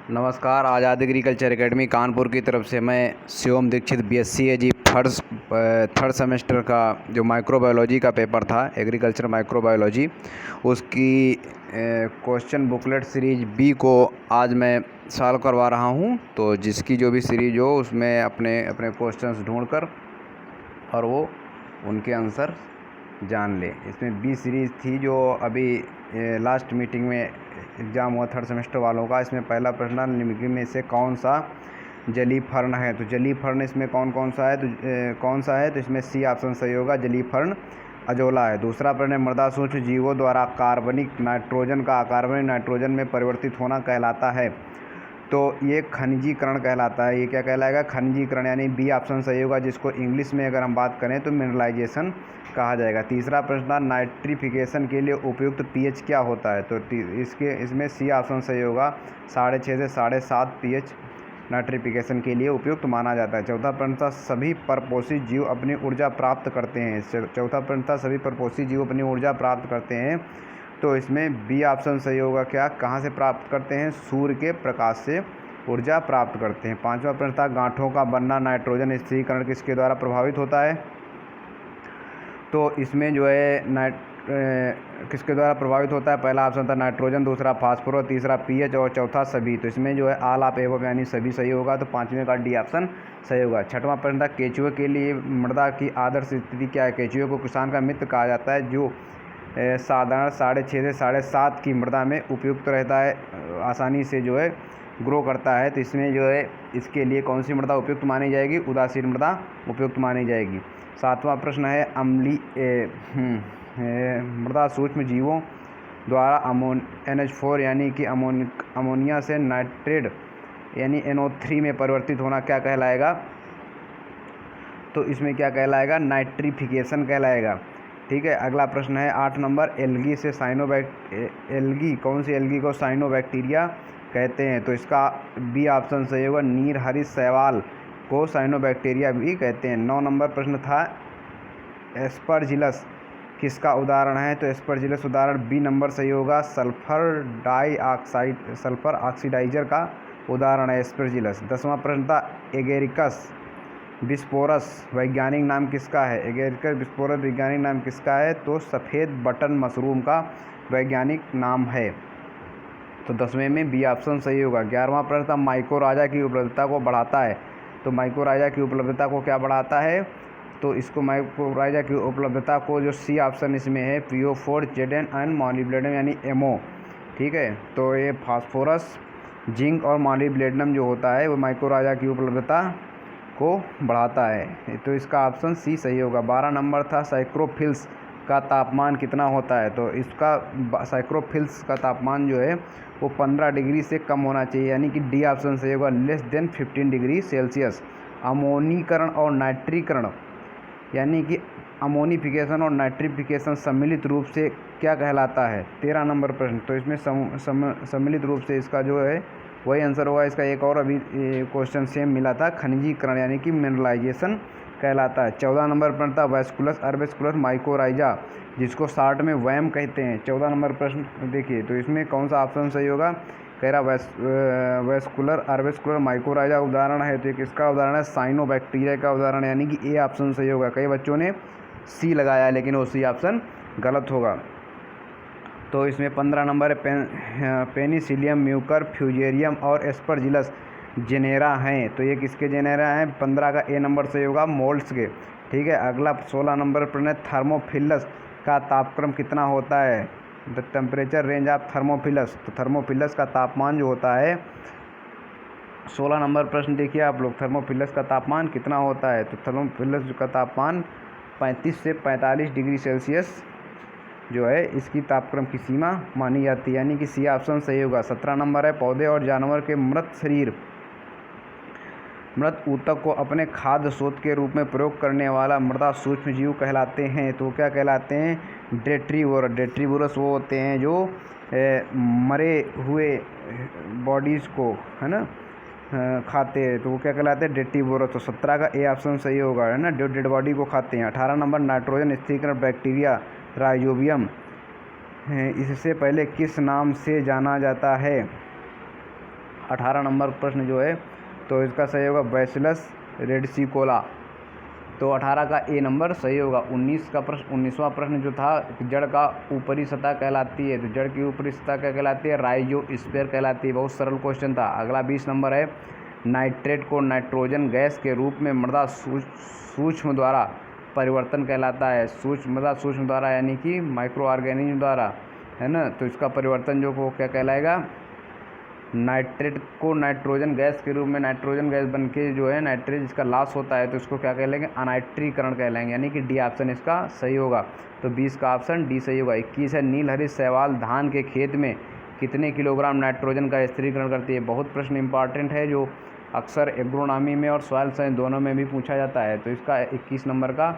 नमस्कार। आज़ाद agriculture academy Kanpur की तरफ से मैं शिवम दीक्षित बीएससी एजी थर्ड सेमेस्टर का जो माइक्रोबायोलॉजी का पेपर था, एग्रीकल्चर माइक्रोबायोलॉजी, उसकी क्वेश्चन बुकलेट सीरीज बी को आज मैं सॉल्व करवा रहा हूं। तो जिसकी जो भी सीरीज हो उसमें अपने अपने क्वेश्चंस ढूंढकर और वो उनके आंसर जान ले। इसमें बी सीरीज़ थी जो अभी लास्ट मीटिंग में एग्ज़ाम हुआ थर्ड सेमेस्टर वालों का। इसमें पहला प्रश्न निम्नलिखित में से कौन सा जलीय फर्ण है। तो जलीय फर्ण इसमें कौन सा है, तो कौन सा है, तो इसमें सी ऑप्शन सही होगा, जलीय फर्ण अजोला है। दूसरा प्रश्न मृदा सूक्ष्म जीवों द्वारा कार्बनिक नाइट्रोजन का अकार्बनिक नाइट्रोजन में परिवर्तित होना कहलाता है। तो ये खनिजीकरण कहलाता है। ये क्या कहलाएगा, खनिजीकरण, यानी बी ऑप्शन सही होगा, जिसको इंग्लिश में अगर हम बात करें तो मिनरलाइजेशन कहा जाएगा। तीसरा प्रश्न नाइट्रिफिकेशन के लिए उपयुक्त पीएच क्या होता है। तो इसमें सी ऑप्शन सही होगा, 6.5 से 7.5 पीएच नाइट्रिफिकेशन के लिए उपयुक्त माना जाता है। चौथा प्रश्न था सभी परपोषी जीव अपनी ऊर्जा प्राप्त करते हैं। चौथा प्रश्न था सभी परपोषी जीव अपनी ऊर्जा प्राप्त करते हैं। तो इसमें बी ऑप्शन सही होगा, क्या, कहाँ से प्राप्त करते हैं, सूर्य के प्रकाश से ऊर्जा प्राप्त करते हैं। पांचवा प्रश्न था गांठों का बनना नाइट्रोजन स्थिरीकरण किसके द्वारा प्रभावित होता है। तो इसमें जो है किसके द्वारा प्रभावित होता है। पहला ऑप्शन था नाइट्रोजन, दूसरा फास्फोरस, तीसरा पीएच और चौथा सभी। तो इसमें जो है ऑल ऑफ एबव यानी सभी सही होगा। तो पांचवें का डी ऑप्शन सही होगा। छठवां प्रश्न था केंचुए के लिए मृदा की आदर्श स्थिति क्या है। केंचुए को किसान का मित्र कहा जाता है जो साधारण 6.5 से 7.5 की मृदा में उपयुक्त रहता है, आसानी से जो है ग्रो करता है। तो इसमें जो है इसके लिए कौन सी मृदा उपयुक्त मानी जाएगी, उदासीन मृदा उपयुक्त मानी जाएगी। सातवां प्रश्न है मृदा सूक्ष्म जीवों द्वारा NH4 यानी कि अमोनिया से नाइट्रेट यानी NO3 में परिवर्तित होना क्या कहलाएगा। तो इसमें क्या कहलाएगा, नाइट्रिफिकेशन कहलाएगा। ठीक है। अगला प्रश्न है 8 नंबर एल्गी से एल्गी, कौन सी एल्गी को साइनोबैक्टीरिया कहते हैं। तो इसका बी ऑप्शन सही होगा, नीर हरित शैवाल को साइनोबैक्टीरिया भी कहते हैं। 9 नंबर प्रश्न था एस्परजिलस किसका उदाहरण है। तो एस्परजिलस उदाहरण बी नंबर सही होगा, सल्फर ऑक्सीडाइजर का उदाहरण है एस्परजिलस। 10वां प्रश्न था एगेरिकस बिस्पोरस वैज्ञानिक नाम किसका है। एगेरिकस बिस्पोरस वैज्ञानिक नाम किसका है। तो सफ़ेद बटन मशरूम का वैज्ञानिक नाम है। तो 10वें में बी ऑप्शन सही होगा। 11वां प्रश्न था माइकोराजा की उपलब्धता को बढ़ाता है। तो माइकोराजा की उपलब्धता को क्या बढ़ाता है। तो इसको माइकोराजा की उपलब्धता को जो सी ऑप्शन इसमें है PO4 Zn एंड मॉलिब्डेनम यानी MO। ठीक है। तो ये फास्फोरस, जिंक और मॉलिब्डेनम जो होता है वो माइकोराजा की उपलब्धता को बढ़ाता है। तो इसका ऑप्शन सी सही होगा। 12 नंबर था साइक्रोफिल्स का तापमान कितना होता है। तो इसका साइक्रोफिल्स का तापमान जो है वो 15 डिग्री से कम होना चाहिए, यानी कि डी ऑप्शन सही होगा, लेस देन 15 डिग्री सेल्सियस। अमोनीकरण और नाइट्रीकरण यानी कि अमोनिफिकेशन और नाइट्रिफिकेशन सम्मिलित रूप से क्या कहलाता है। 13 नंबर प्रश्न। तो इसमें सम्मिलित रूप से इसका जो है वही आंसर होगा। इसका एक और अभी क्वेश्चन सेम मिला था, खनिजीकरण यानी कि मिनरलाइजेशन कहलाता है। 14 नंबर प्रश्न था वैस्कुलस अर्बेस्कुलर माइकोराइजा जिसको शार्ट में वैम कहते हैं। 14 नंबर प्रश्न देखिए, तो इसमें कौन सा ऑप्शन सही होगा। कह रहा वैस्कुलर अर्बेस्कुलर माइकोराइजा उदाहरण है। तो एक इसका उदाहरण है साइनोबैक्टीरिया का उदाहरण, यानी कि ए ऑप्शन सही होगा। कई बच्चों ने सी लगाया लेकिन वो सी ऑप्शन गलत होगा। तो इसमें 15 नंबर पेनिसिलियम, म्यूकर, फ्यूजेरियम और एस्परजिलस जेनेरा हैं। तो ये किसके जेनेरा हैं। 15 का ए नंबर सही होगा, मोल्ड्स के। ठीक है। अगला 16 नंबर प्रश्न थर्मोफिलस का तापक्रम कितना होता है। The temperature range of thermophilus. तो थर्मोफिलस का तापमान जो होता है 16 नंबर प्रश्न देखिए आप लोग, थर्मोफिलस का तापमान कितना होता है। तो थर्मोफिलस का तापमान 35 से 45 डिग्री सेल्सियस जो है इसकी तापक्रम की सीमा मानी जाती है, यानी कि सी ऑप्शन सही होगा। 17 नंबर है पौधे और जानवर के मृत ऊतक को अपने खाद्य स्रोत के रूप में प्रयोग करने वाला मृदा सूक्ष्म जीव कहलाते हैं। तो क्या कहलाते हैं, डेट्रीवोरस। डेट्रीवोरस वो होते हैं जो मरे हुए बॉडीज़ को है ना खाते हैं, तो वो क्या कहलाते हैं, डेट्रीवोरस। तो 17 का ए ऑप्शन सही होगा, है ना, जो डेड बॉडी को खाते हैं। 18 नंबर नाइट्रोजन स्थिरीकरण बैक्टीरिया राइजोबियम इससे पहले किस नाम से जाना जाता है। 18 नंबर प्रश्न जो है तो इसका सही होगा बैसिलस रेडसिकोला। तो 18 का ए नंबर सही होगा। 19वां प्रश्न जो था, जड़ का ऊपरी सतह कहलाती है, तो जड़ की ऊपरी सतह क्या कहलाती है? राइजोस्फीयर कहलाती है। बहुत सरल क्वेश्चन था। अगला 20 नंबर है, नाइट्रेट को नाइट्रोजन गैस के रूप में मृदा सूक्ष्म द्वारा परिवर्तन कहलाता है। मृदा सूक्ष्म द्वारा यानी कि माइक्रो ऑर्गेनिज्म द्वारा, है ना। तो इसका परिवर्तन जो वो क्या कहलाएगा? नाइट्रेट को नाइट्रोजन गैस के रूप में नाइट्रोजन गैस बनके जो है नाइट्रेट जिसका लॉस होता है तो इसको क्या कहलाएंगे? अनाइट्रीकरण कहलाएंगे, यानी कि डी ऑप्शन इसका सही होगा। तो 20 का ऑप्शन डी सही होगा। 21 है, नीलहरित शैवाल धान के खेत में कितने किलोग्राम नाइट्रोजन का स्थिरीकरण करती है? बहुत प्रश्न इंपॉर्टेंट है जो अक्सर एग्रोनॉमी में और सॉइल साइंस दोनों में भी पूछा जाता है। तो इसका 21 नंबर का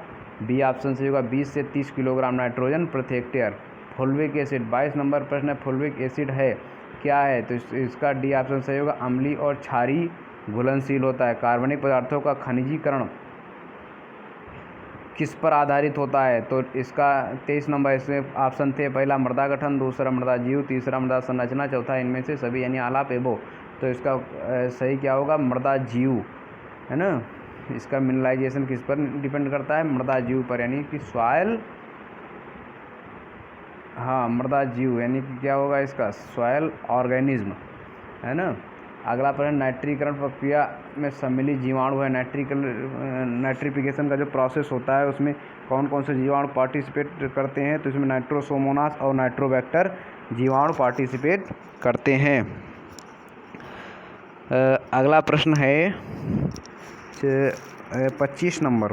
बी ऑप्शन सही होगा। 20 से 30 किलोग्राम नाइट्रोजन प्रति हेक्टेयर। फुल्विक एसिड 22 नंबर प्रश्न है, फुल्विक एसिड है क्या है? तो इसका डी ऑप्शन सही होगा। अम्लीय और क्षारीय घुलनशील होता है। कार्बनिक पदार्थों का खनिजीकरण किस पर आधारित होता है? तो इसका 23 नंबर इसमें ऑप्शन थे, पहला मृदा गठन, दूसरा मृदा जीव, तीसरा मृदा संरचना, चौथा इनमें से सभी यानी आलाप एबो। तो इसका सही क्या होगा? मृदा जीव, है ना। इसका मिनरलाइजेशन किस पर डिपेंड करता है? मृदा जीव पर, यानी कि सॉयल, हाँ मृदा जीव, यानी कि क्या होगा इसका? सॉयल ऑर्गेनिज्म, है ना। अगला प्रश्न, नाइट्रीकरण प्रक्रिया में सम्मिलित जीवाणु है। नाइट्रिफिकेशन का जो प्रोसेस होता है उसमें कौन कौन से जीवाणु पार्टिसिपेट करते हैं? तो इसमें नाइट्रोसोमोनास और नाइट्रोबैक्टर जीवाणु पार्टिसिपेट करते हैं। अगला प्रश्न है 25 नंबर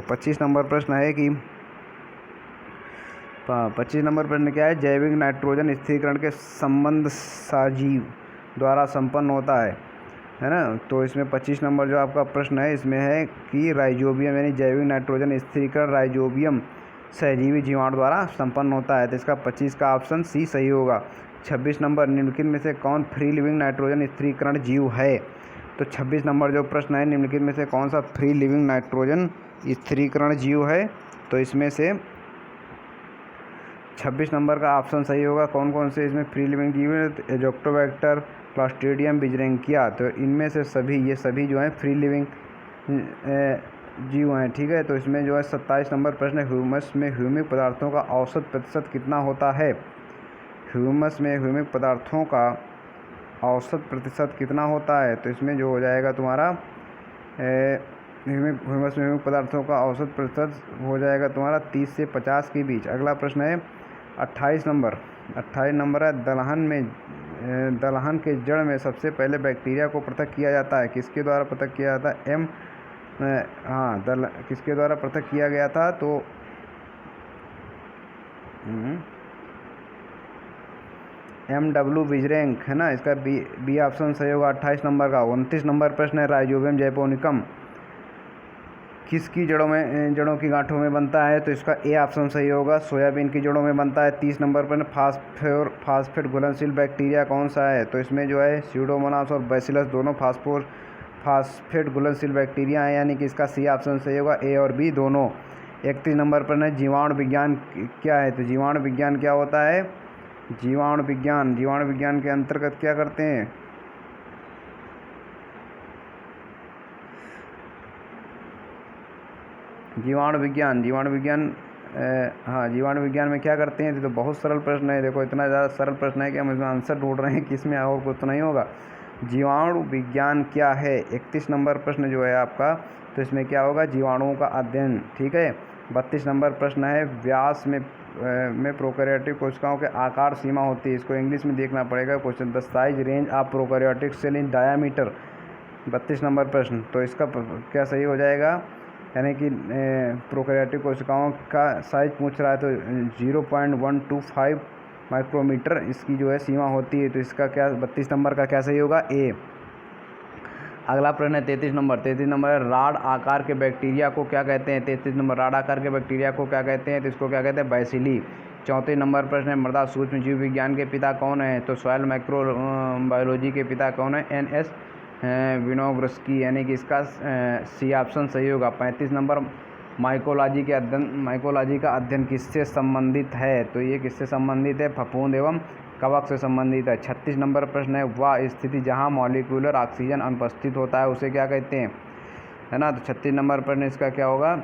प्रश्न है कि 25 नंबर प्रश्न क्या है? जैविक नाइट्रोजन स्थिरीकरण के संबंध सजीव द्वारा संपन्न होता है ना। तो इसमें 25 नंबर जो आपका प्रश्न है इसमें है कि राइजोबियम यानी जैविक नाइट्रोजन स्थिरीकरण राइजोबियम सहजीवी जीवाणु द्वारा संपन्न होता है। तो इसका 25 का ऑप्शन सी सही होगा। 26 नंबर, निम्नलिखित में से कौन फ्री लिविंग नाइट्रोजन स्थिरीकरण जीव है? तो 26 नंबर जो प्रश्न है, निम्नलिखित में से कौन सा फ्री लिविंग नाइट्रोजन स्थिरीकरण जीव है? तो इसमें से 26 नंबर का ऑप्शन सही होगा। कौन कौन से इसमें फ्री लिविंग जीव है? एजोक्टोबैक्टर, क्लॉस्ट्रिडियम, बिजरेंकिया। तो इनमें से ये सभी जो हैं फ्री लिविंग जीव हैं, ठीक है। तो इसमें जो है 27 नंबर प्रश्न है, ह्यूमस में ह्यूमिक पदार्थों का औसत प्रतिशत कितना होता है? ह्यूमस में ह्यूमिक पदार्थों का औसत प्रतिशत कितना होता है? तो इसमें जो हो जाएगा तुम्हारा ह्यूमस में ह्यूमिक पदार्थों का औसत प्रतिशत हो जाएगा तुम्हारा 30 से 50 के बीच। अगला प्रश्न है 28 नंबर है, दलहन के जड़ में सबसे पहले बैक्टीरिया को पृथक किया जाता है, किसके द्वारा पृथक किया जाता है? किसके द्वारा पृथक किया गया था? तो MW विजरेंक, है ना। इसका बी ऑप्शन सही होगा 28 नंबर का। 29 नंबर प्रश्न है, राइजोबियम जैपोनिकम किसकी जड़ों की गांठों में बनता है? तो इसका ए ऑप्शन सही होगा। सोयाबीन की जड़ों में बनता है। 30 नंबर पर फास्फेट घुलनशील बैक्टीरिया कौन सा है? तो इसमें जो है स्यूडोमोनास और बैसिलस दोनों फास्फेट घुलनशील बैक्टीरिया हैं, यानी कि इसका सी ऑप्शन सही होगा। ए और बी दोनों। 31 नंबर पर है, जीवाणु विज्ञान क्या है? तो जीवाणु विज्ञान क्या होता है? जीवाणु विज्ञान के अंतर्गत क्या करते हैं? जीवाणु विज्ञान में क्या करते हैं? तो बहुत सरल प्रश्न है। देखो इतना ज़्यादा सरल प्रश्न है कि हम इसमें आंसर ढूंढ रहे हैं कि इसमें और कुछ तो नहीं होगा। जीवाणु विज्ञान क्या है? 31 नंबर प्रश्न जो है आपका, तो इसमें क्या होगा? जीवाणुओं का अध्ययन, ठीक है। 32 नंबर प्रश्न है, व्यास में प्रोकैरियोटिक कोशिकाओं के आकार सीमा होती है, इसको इंग्लिश में देखना पड़ेगा question. The size range of prokaryotic cell in diameter. 32 number प्रश्न, तो इसका क्या सही हो जाएगा? यानी कि प्रोकैरियोटिक कोशिकाओं का साइज पूछ रहा है तो 0.125 माइक्रोमीटर इसकी जो है सीमा होती है। तो इसका क्या 32 नंबर का क्या सही होगा? ए। अगला प्रश्न है 33 नंबर है, राड आकार के बैक्टीरिया को क्या कहते हैं? 33 नंबर, राड आकार के बैक्टीरिया को क्या कहते हैं? तो इसको क्या कहते हैं? बैसिली। 34 नंबर प्रश्न है, मृदा सूक्ष्म जीव विज्ञान के पिता कौन है? तो सॉइल माइक्रो बायोलॉजी के पिता कौन है? NS विनोग्रस्की, यानी कि इसका सी ऑप्शन सही होगा। 35 नंबर, माइकोलॉजी का अध्ययन किससे संबंधित है? तो ये किससे संबंधित है? फफूंद एवं कवक से संबंधित है। 36 नंबर प्रश्न है, वह स्थिति जहाँ मॉलिक्यूलर ऑक्सीजन अनुपस्थित होता है उसे क्या कहते हैं, है ना। तो 36 नंबर प्रश्न इसका क्या होगा,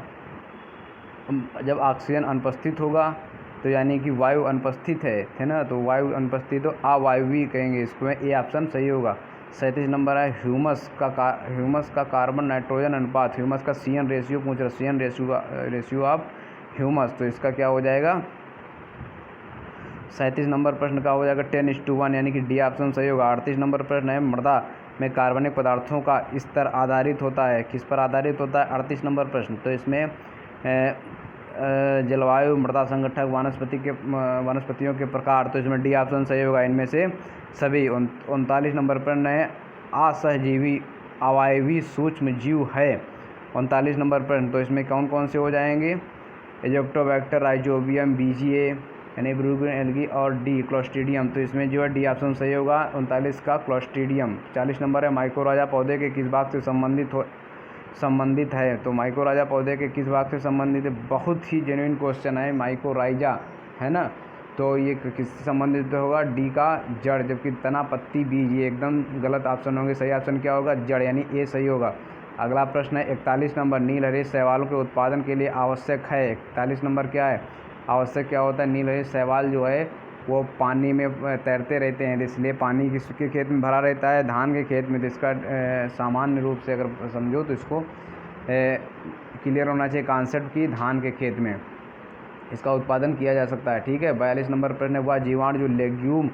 जब ऑक्सीजन अनुपस्थित होगा तो यानी कि वायु अनुपस्थित है ना, तो वायु अनुपस्थित हो अवायवीय कहेंगे इसको, ए ऑप्शन सही होगा। 37 नंबर है, ह्यूमस का कार्बन नाइट्रोजन अनुपात, ह्यूमस का CN रेशियो पूछ रहा, CN रेशियो ऑफ ह्यूमस, तो इसका क्या हो जाएगा 37 नंबर प्रश्न का हो जाएगा 10:1 यानी कि डी ऑप्शन सही होगा। 38 नंबर प्रश्न है, मृदा में कार्बनिक पदार्थों का स्तर आधारित होता है, किस पर आधारित होता है 38 नंबर प्रश्न, तो इसमें जलवायु, मृदा संगठक, वनस्पतियों के प्रकार, तो इसमें डी ऑप्शन सही होगा इनमें से सभी। 39 नंबर प्रश्न है, असहजीवी अवायवीय सूक्ष्म जीव है 39 नंबर प्रश्न, तो इसमें कौन कौन से हो जाएंगे, एजोक्टोबैक्टर, राइजोबियम, बीजीए यानी ब्रूबिन एल्गी और डी क्लोस्ट्रीडियम, तो इसमें जो है डी ऑप्शन सही होगा 39 का क्लोस्ट्रीडियम। 40 नंबर है, माइकोराजा पौधे के किस भाग से संबंधित है, तो माइकोराजा पौधे के किस भाग से संबंधित है, बहुत ही जेन्युइन क्वेश्चन है माइकोराइजा, है ना। तो ये किससे संबंधित होगा, डी का जड़, जबकि तना, पत्ती, बीज ये एकदम गलत ऑप्शन होंगे। सही ऑप्शन क्या होगा, जड़ यानी ए सही होगा। अगला प्रश्न है 41 नंबर, नीलहरित शैवालों के उत्पादन के लिए आवश्यक है, 41 नंबर क्या है, आवश्यक क्या होता है, नीलहरित शैवाल जो है वो पानी में तैरते रहते हैं, इसलिए पानी किसके खेत में भरा रहता है, धान के खेत में, तो इसका सामान्य रूप से अगर समझो तो इसको क्लियर होना चाहिए कॉन्सेप्ट की, धान के खेत में इसका उत्पादन किया जा सकता है, ठीक है। 42 नंबर प्रश्न है, वह जीवाणु जो लेग्यूम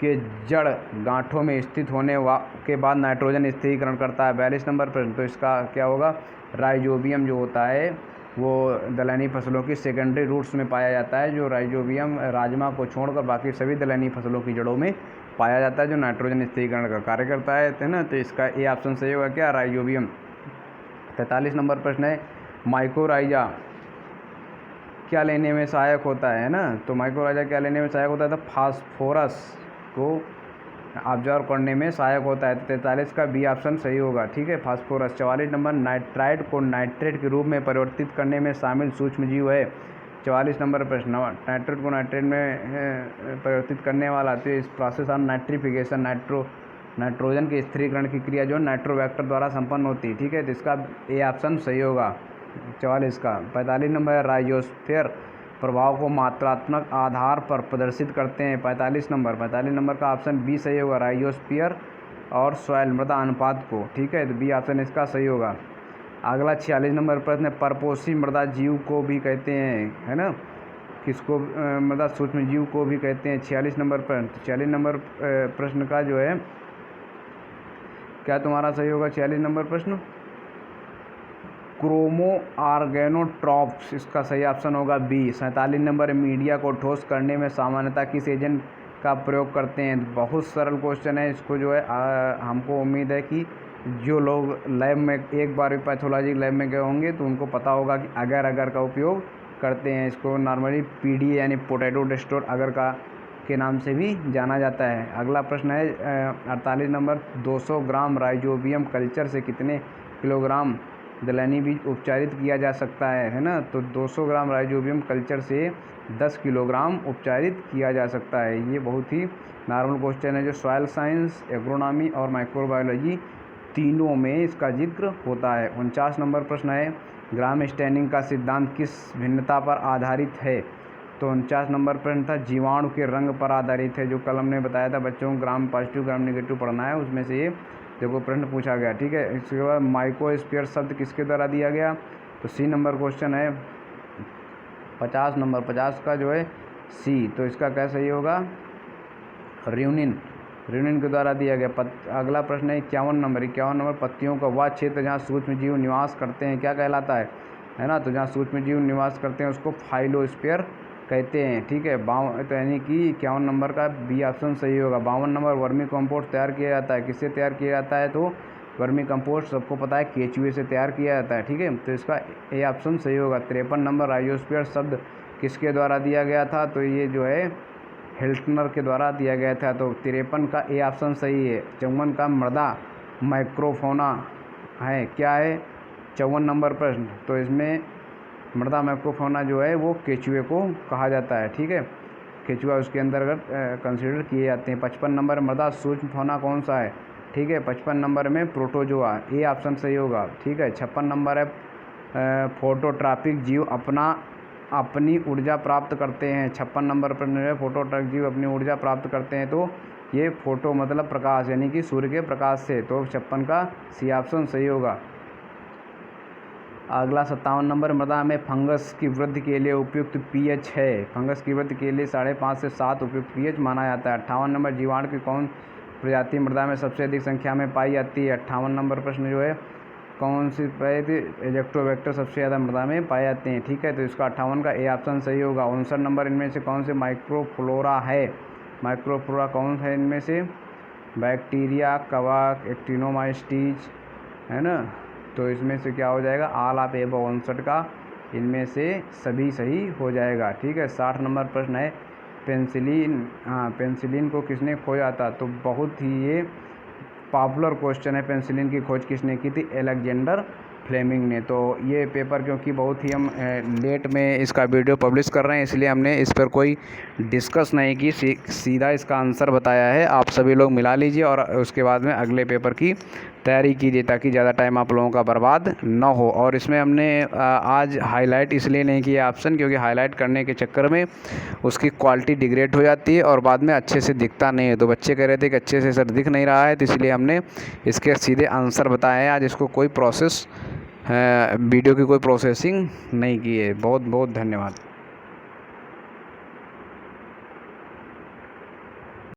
के जड़ गांठों में स्थित होने के बाद नाइट्रोजन स्थिरीकरण करता है, 42 नंबर प्रश्न, तो इसका क्या होगा, राइजोबियम जो होता है वो दलहनी फसलों की सेकेंडरी रूट्स में पाया जाता है, जो राइजोबियम राजमा को छोड़कर बाकी सभी दलहनी फसलों की जड़ों में पाया जाता है, जो नाइट्रोजन स्थिरीकरण का कार्य करता है ना, तो इसका ए ऑप्शन सही होगा क्या, राइजोबियम। 43 नंबर प्रश्न है, माइकोराइजा क्या लेने में सहायक होता है ना, तो माइकोराइजा क्या लेने में सहायक होता है, तो फास्फोरस को ऑब्जर्व करने में सहायक होता है, 43 का बी ऑप्शन सही होगा, ठीक है, फास्फोरस। 44 नंबर, नाइट्राइट को नाइट्रेट के रूप में परिवर्तित करने में शामिल सूक्ष्म जीव है, 44 नंबर प्रश्न, नाइट्रेट को नाइट्रेट में परिवर्तित करने वाला, तो इस प्रोसेस ऑफ नाइट्रिफिकेशन, नाइट्रोजन के स्थिरीकरण की क्रिया जो नाइट्रोबैक्टर द्वारा संपन्न होती है, ठीक है, तो इसका ए ऑप्शन सही होगा 44 का। 45 नंबर, राइजोस्फीयर प्रभाव को मात्रात्मक आधार पर प्रदर्शित करते हैं, 45 नंबर का ऑप्शन बी सही होगा, राइजोस्फीयर और सॉइल मृदा अनुपात को, ठीक है, तो बी ऑप्शन इसका सही होगा। अगला 46 नंबर प्रश्न है, परपोषी मृदा जीव को भी कहते हैं, है ना, किसको, मृदा सूक्ष्म जीव को भी कहते हैं, 46 नंबर प्रश्न। 46 नंबर प्रश्न का जो है क्या तुम्हारा सही होगा 46 नंबर प्रश्न, क्रोमो ऑर्गेनोट्रॉप्स, इसका सही ऑप्शन होगा बी। 47 नंबर, मीडिया को ठोस करने में सामान्यतः किस एजेंट का प्रयोग करते हैं, बहुत सरल क्वेश्चन है, इसको जो है हमको उम्मीद है कि जो लोग लैब में एक बार भी पैथोलॉजी लैब में गए होंगे तो उनको पता होगा कि अगर का उपयोग करते हैं, इसको नॉर्मली पीडीए यानी पोटैटो डेस्टोर अगर का के नाम से भी जाना जाता है। अगला प्रश्न है 48 नंबर, 200 ग्राम राइजोबियम कल्चर से कितने किलोग्राम दलहनी बीज उपचारित किया जा सकता है ना, तो 200 ग्राम राइजोबियम कल्चर से 10 किलोग्राम उपचारित किया जा सकता है। ये बहुत ही नॉर्मल क्वेश्चन है जो सॉइल साइंस, एग्रोनॉमी और माइक्रोबायोलॉजी तीनों में इसका जिक्र होता है। 49 नंबर प्रश्न है, ग्राम स्टैंडिंग का सिद्धांत किस भिन्नता पर आधारित है, तो 49 नंबर प्रश्न था जीवाणु के रंग पर आधारित है, जो कल हमने बताया था बच्चों को ग्राम पॉजिटिव ग्राम नेगेटिव पढ़ना है, उसमें से ये देखो प्रश्न पूछा गया, ठीक है। इसके बाद माइकोस्फीयर शब्द किसके द्वारा दिया गया, तो सी नंबर क्वेश्चन है 50 नंबर, 50 का जो है सी, तो इसका क्या सही होगा, र्यूनिन के द्वारा दिया गया। अगला प्रश्न है 51 नंबर, पत्तियों का वह क्षेत्र जहाँ सूक्ष्म जीव निवास करते हैं क्या कहलाता है ना, तो जहाँ सूक्ष्म जीव निवास करते हैं उसको फाइलोस्फीयर कहते हैं, ठीक है। तो यानी कि 51 नंबर का बी ऑप्शन सही होगा। 52 नंबर, वर्मी कंपोस्ट तैयार किया जाता है, किससे तैयार किया जाता है, तो वर्मी कंपोस्ट सबको पता है केचुए से तैयार किया जाता है, ठीक है, तो इसका ए ऑप्शन सही होगा। 53 नंबर, राइजोस्फीयर शब्द किसके द्वारा दिया गया था, तो ये जो है हिल्टनर के द्वारा दिया गया था, तो 53 का ए ऑप्शन सही है। 54 का मृदा माइक्रोफोना है, क्या है 54 नंबर प्रश्न, तो इसमें मृदा माइक्रोफोना जो है वो केचुए को कहा जाता है, ठीक है। केचुआ उसके अंतर्गत कंसिडर किए जाते हैं। 55 नंबर मृदा सूक्ष्म फौना कौन सा है, ठीक है, 55 नंबर में प्रोटोजोआ, ए ऑप्शन सही होगा, ठीक है। 56 नंबर है फोटोट्रॉपिक जीव अपनी ऊर्जा प्राप्त करते हैं। 56 नंबर पर फोटोट्रॉपिक जीव अपनी ऊर्जा प्राप्त करते हैं, तो ये फोटो मतलब प्रकाश, यानी कि सूर्य के प्रकाश से, तो 56 का सी ऑप्शन सही होगा। अगला 57 नंबर मृदा में फंगस की वृद्धि के लिए उपयुक्त पीएच है। फंगस की वृद्धि के लिए 5.5 से 7 उपयुक्त पीएच माना जाता है। 58 नंबर जीवाणु की कौन प्रजाति मृदा में सबसे अधिक संख्या में पाई जाती है। 58 नंबर प्रश्न जो है, कौन सी एजेक्टोबैक्टर सबसे ज़्यादा मृदा में पाए जाते हैं, ठीक है, तो इसका 58 का ए ऑप्शन सही होगा। 59 नंबर इनमें से कौन से माइक्रोफ्लोरा है। माइक्रोफ्लोरा कौन है इनमें से, बैक्टीरिया, कवक, एक्टिनोमाइस्टीज, है ना, तो इसमें से क्या हो जाएगा, ऑल ऑफ एबव 59 का इनमें से सभी सही हो जाएगा, ठीक है। 60 नंबर प्रश्न है पेंसिलिन, पेंसिलिन को किसने खोजा था, तो बहुत ही ये पॉपुलर क्वेश्चन है। पेंसिलिन की खोज किसने की थी, अलेक्जेंडर फ्लेमिंग ने। तो ये पेपर क्योंकि बहुत ही हम लेट में इसका वीडियो पब्लिश कर रहे हैं, इसलिए हमने इस पर कोई डिस्कस नहीं की, सीधा इसका आंसर बताया है। आप सभी लोग मिला लीजिए और उसके बाद में अगले पेपर की तैयारी कीजिए, ताकि ज़्यादा टाइम आप लोगों का बर्बाद ना हो। और इसमें हमने आज हाईलाइट इसलिए नहीं किया ऑप्शन, क्योंकि हाईलाइट करने के चक्कर में उसकी क्वालिटी डिग्रेड हो जाती है और बाद में अच्छे से दिखता नहीं है। तो बच्चे कह रहे थे कि अच्छे से सर दिख नहीं रहा है, तो इसलिए हमने इसके सीधे आंसर बताए हैं। आज इसको कोई प्रोसेस वीडियो की कोई प्रोसेसिंग नहीं की है। बहुत बहुत धन्यवाद।